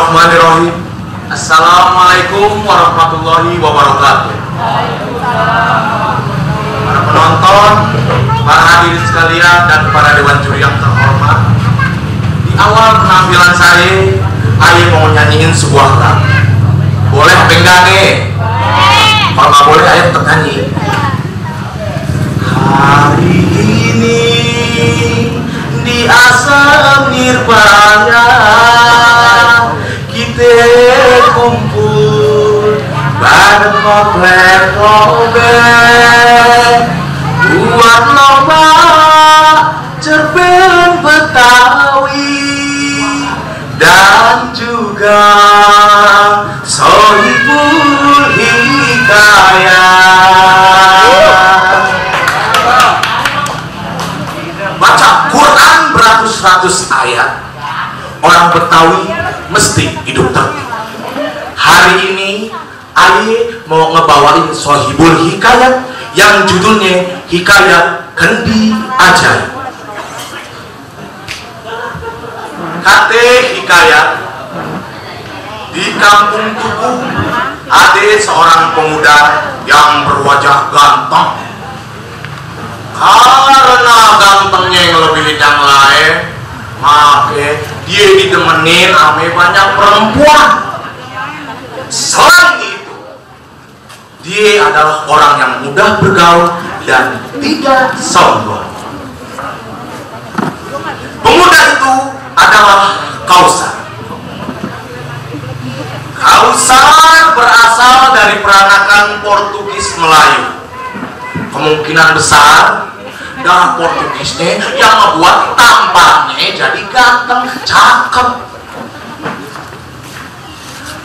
Bismillahirrahmanirrahim. Assalamualaikum warahmatullahi wabarakatuh. Para penonton, para hadirin sekalian, dan para dewan juri yang terhormat, di awal penampilan saya mau nyanyiin sebuah lagu. Boleh apa enggak nih? Kalau nggak boleh, ayo tetap nyanyi. Hari ini di asam nirvana kita kumpul bareng komplek robek buat lomba cerpen Betawi dan juga Sohibul Hikayat. Baca Quran beratus-ratus ayat, orang Betawi mesti hidup tertib. Hari ini Aye mau ngebawain Sohibul Hikayat yang judulnya Hikayat Kendi Ajaib. Kate hikayat, di kampung Tugu ada seorang pemuda yang berwajah ganteng. Karena gantengnya yang lebih yang lain, maka dia ditemenin ame banyak perempuan. Selain itu, dia adalah orang yang mudah bergaul dan tidak sombong. Pemuda itu adalah Kausar. Kausar berasal dari peranakan Portugis Melayu. Kemungkinan besar darah Portugisnya yang membuat tampangnya jadi ganteng, cakep.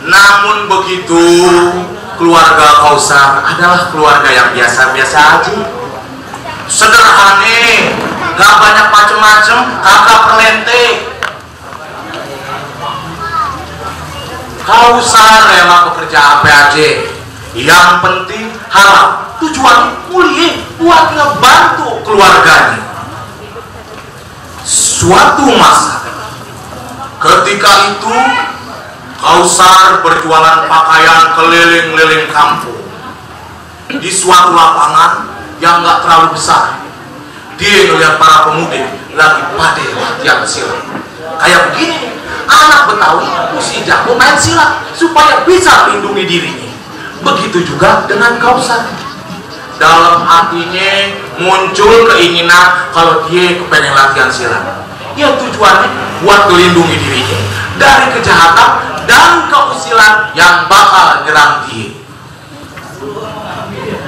Namun begitu, keluarga Kausar adalah keluarga yang biasa-biasa aja, sederhana, gak banyak macem-macem, kagak perlente. Kausar rela bekerja apa aja, yang penting halal. Tujuan kuliah buat ngebantu keluarganya. Suatu masa, ketika itu Kausar berjualan pakaian keliling-liling kampung di suatu lapangan yang gak terlalu besar. Dia ngeliat para pemuda lagi pada latihan silat. Kayak begini, anak Betawi mesti jago main silat supaya bisa melindungi dirinya. Begitu juga dengan Kausar. Dalam hatinya muncul keinginan kalau dia kepengen latihan silat. Ya tujuannya buat melindungi dirinya dari kejahatan dan keusilan yang bakal nyerang dia.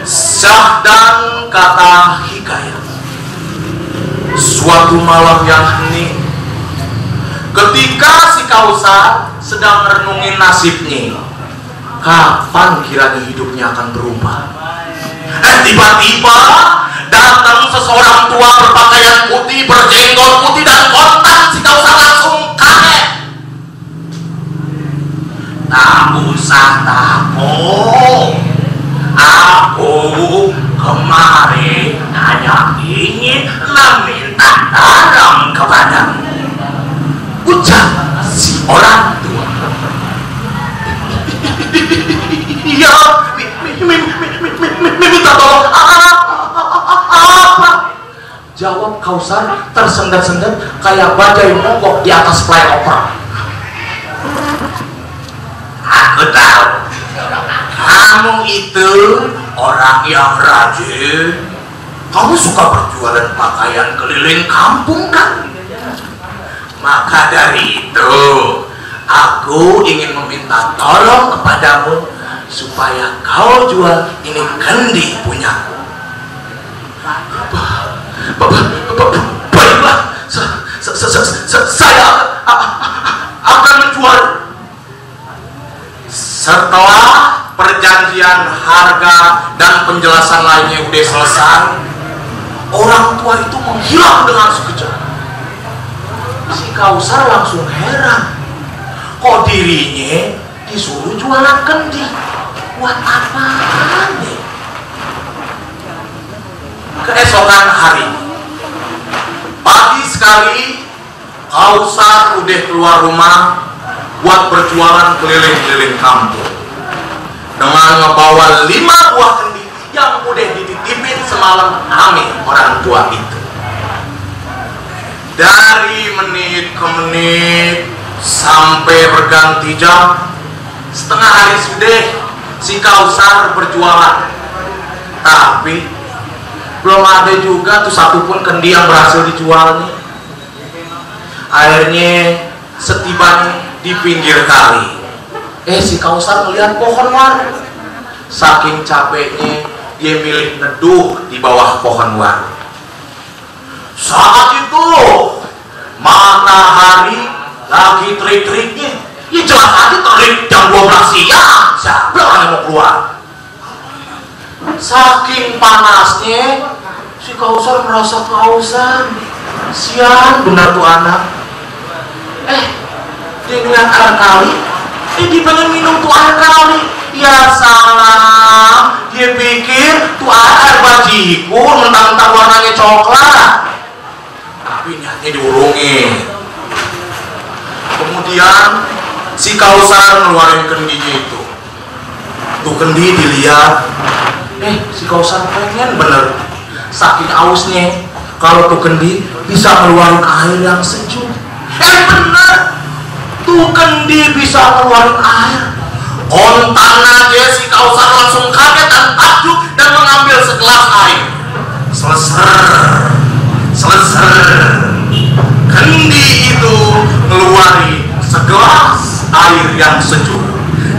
Syahdan kata hikayat. Suatu malam yang hening, ketika si Kausar sedang merenungin nasibnya, kapan kiranya hidupnya akan berubah. Tiba-tiba datang seseorang tua berpakaian putih, berjenggot putih dan kontan. Si Kausar langsung kaget. Tak usah takut, aku kemarin hanya ingin meminta tolong kepadamu, ucap si orang tua. Iya, minta tolong apa? Jawab Kausar tersendat-sendat kayak badai mogok di atas flyover. Aku tahu, kamu itu orang yang rajin. Kamu suka berjualan pakaian keliling kampung kan? Maka dari itu, aku ingin meminta tolong kepadamu supaya kau jual ini kendi punyaku. Baiklah, saya akan menjual. Setelah perjanjian harga dan penjelasan lainnya udah selesai, orang tua itu menghilang dengan sekejap. Si Kausar langsung heran, kok dirinya disuruh jualan kendi, buat apa nih? Keesokan hari, pagi sekali Kausar udah keluar rumah buat berjualan keliling-keliling kampung dengan ngebawa 5 buah kendi yang udah dititipin semalam ame orang tua itu. Dari menit ke menit sampai berganti jam, setengah hari sudah si Kausar berjualan, tapi belum ada juga tuh satupun kendi yang berhasil dijualnya. Akhirnya setibanya di pinggir kali, si Kausar melihat pohon war. Saking capeknya dia milih neduh di bawah pohon war. Saat itu matahari lagi terik-teriknya. Ya jelas aja terik jam 12 siang. Siapa orang yang mau keluar? Saking panasnya si Kausar merasa kehausan. Sian benar tuh anak. Dia ngeliat air kali, dia pengen minum tuh air kali. Ya salah, dia pikir tuh air bajigur mentang-mentang warnanya coklat, tapi niatnya diurungin. Kemudian si Kausar ngeluarin kendinya itu. Tuh kendi dilihat, si Kausar pengen bener. Saking ausnya, kalau tuh kendi bisa ngeluarin air yang sejuk. Bener, tuh kendi bisa ngeluarin air. Kontan aja si Kausar langsung kaget dan takjub dan mengambil segelas air. Selesai. Kendi itu ngeluarin segelas air yang sejuk,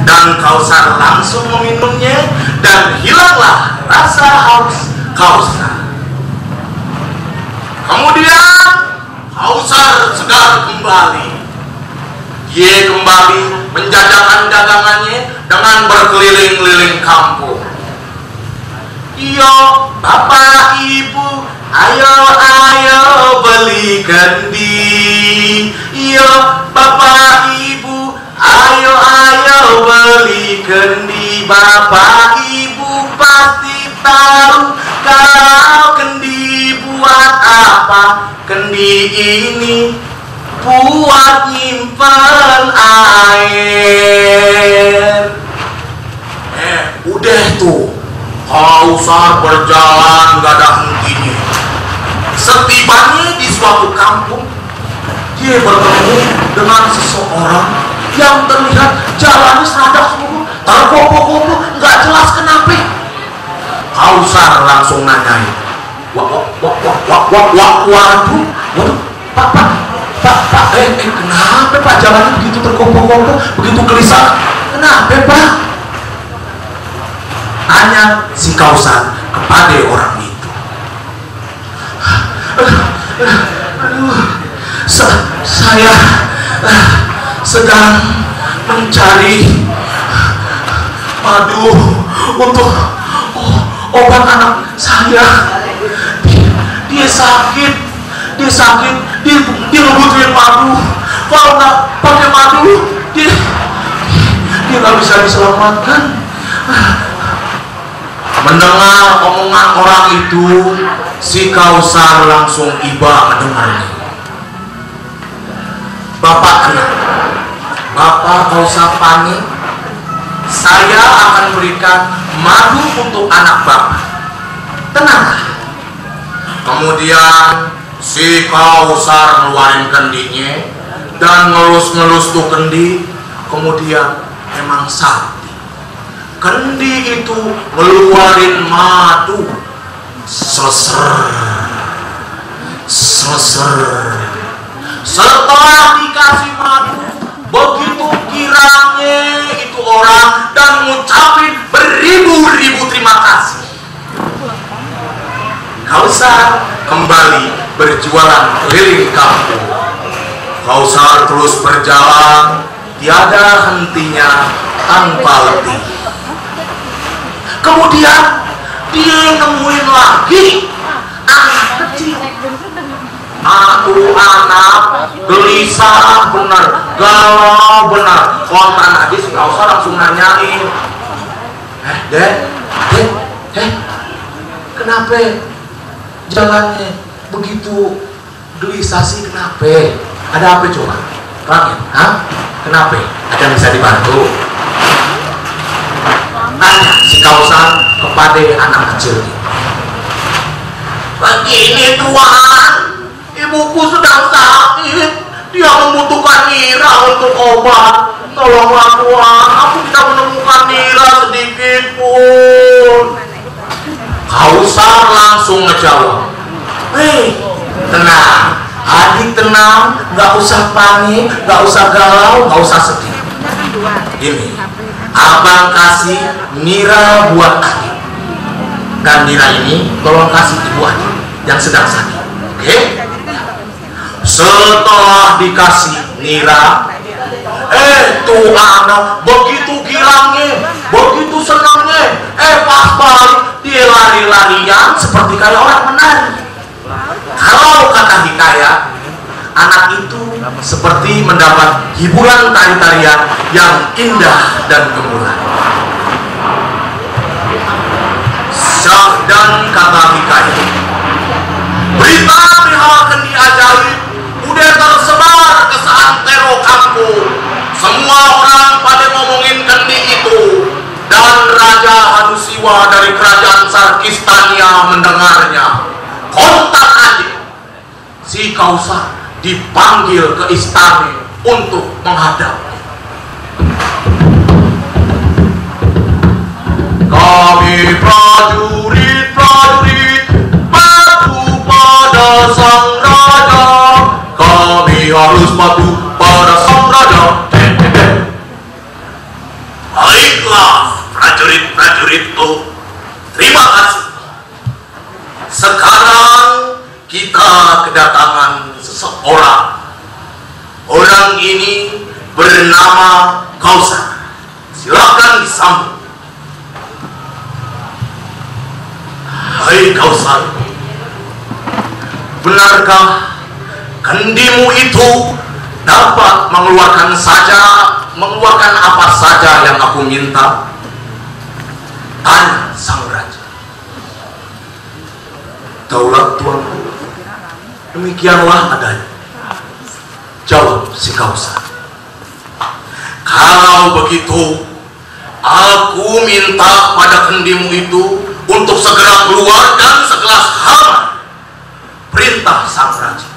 dan Kausar langsung meminumnya dan hilanglah rasa haus Kausar. Kemudian Kausar segar kembali. Dia kembali menjajakan dagangannya dengan berkeliling-keliling kampung. Iyo, bapak ibu, ayo beli kendi. Iyo, bapak ibu, ayo beli kendi. Bapak ibu pasti tahu kalau kendi buat apa. Kendi ini buat nyimpen air. Udah tuh, Kausar berjalan gak ada hentinya. Setibanya di suatu kampung, dia bertemu dengan seseorang yang terlihat jalannya serada semua, tergopoh-gopoh, gak jelas kenapa. Kausar langsung nanyain, waduh, Pak, kenapa Pak jalannya begitu tergopoh-gopoh, begitu gelisah? Kenapa Pak? Tanya si Kausar kepada orang itu. Saya sedang mencari madu untuk obat anak saya. Dia sakit, dia ngebutuhin madu. Kalau nggak pakai madu, dia nggak bisa diselamatkan. Mendengar omongan orang itu, si Kausar langsung iba mendengarnya. Bapak kenapa? Bapak Kausar panik. Saya akan berikan madu untuk anak bapak. Tenanglah. Kemudian si Kausar ngeluarin kendinya dan ngelus-ngelus tuh kendi. Kemudian memang sakti. Kendi itu ngeluarin madu. Selesai. Setelah dikasih madu, begitu kiranya itu orang dan ngucapin beribu-ribu terima kasih. Kausar kembali berjualan keliling kampung. Kausar terus berjalan tiada hentinya tanpa letih. Kemudian dia nemuin lagi anak kecil. Anak gelisah benar, galau benar. Kontan aja si Kausar langsung nanyain, Dek, kenapa jalannya begitu gelisah sih? Kenapa? Ada apa coba? Langit, hah? Kenapa? Ada yang bisa dibantu? Tanya si Kausar kepada anak kecil. Begini Tuan, ibuku sedang sakit. Dia membutuhkan nira untuk obat. Tolonglah Tuan, aku tidak menemukan nira sedikit pun. Kausar langsung ngejawab, tenang, adik tenang, nggak usah panik, nggak usah galau, nggak usah sedih. Ini, abang kasih nira buat adik. Dan nira ini tolong kasih ibu adik yang sedang sakit. Oke? Setelah dikasih nira, tuh anak begitu girangnya, begitu senangnya. Pas balik dia lari-larian seperti kayak orang menari. Kalau kata hikayat, anak itu seperti mendapat hiburan tari-tarian yang indah dan gemilang. Syah dan kata hikayat, berita perihal kendi ajaib udah tersebar ke seantero kampung. Semua orang pada ngomongin kendi itu, dan Raja Hanusiwa dari kerajaan Sarkistania mendengarnya. Kontak aja, si Kausar dipanggil ke istana untuk menghadap. Kami prajurit-prajurit patuh pada sang raja. Kami harus patuh pada sang raja. Baiklah prajurit-prajuritku, terima kasih. Sekarang kita kedatangan seseorang. Orang ini bernama Kausar. Silakan disambut. Hai Kausar, benarkah kendimu itu dapat mengeluarkan apa saja yang aku minta? Tanya sang raja. Daulat tuanku, demikianlah adanya, jawab si Kausar. Kalau begitu, aku minta pada kendimu itu untuk segera keluar dan segelas hamar. Perintah sang raja.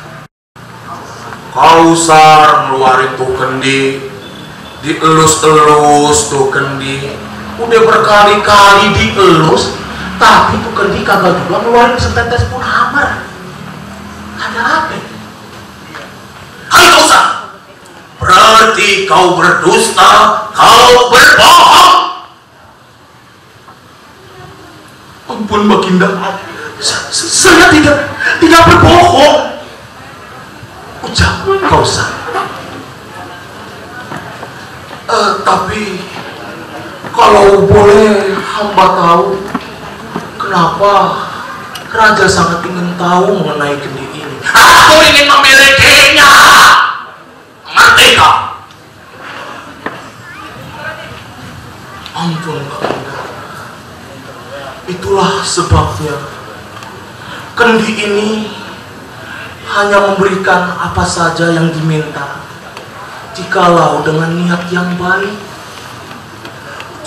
Kausar ngeluarin tuh kendi, dielus-elus tuh kendi. Udah berkali-kali dielus, tapi tuh kendi kagak juga ngeluarin setetes pun hamar. Ada apa? Hai Kausar, berarti kau berdusta, kau berbohong. Ampun Baginda, saya tidak berbohong, ucap Kausar. Tapi kalau boleh hamba tahu, kenapa Raja sangat ingin tahu mengenai kendi ini? Aku ingin memilikinya. Merdeka. Ampun Baginda, itulah sebabnya kendi ini hanya memberikan apa saja yang diminta, jikalau dengan niat yang baik.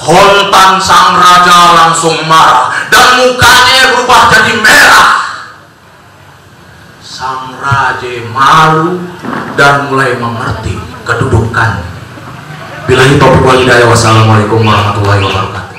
Kontan sang raja langsung marah dan mukanya berubah jadi merah. Sang raja malu dan mulai mengerti kedudukannya. Billahi taufiq wal hidayah. Wassalamualaikum warahmatullahi wabarakatuh.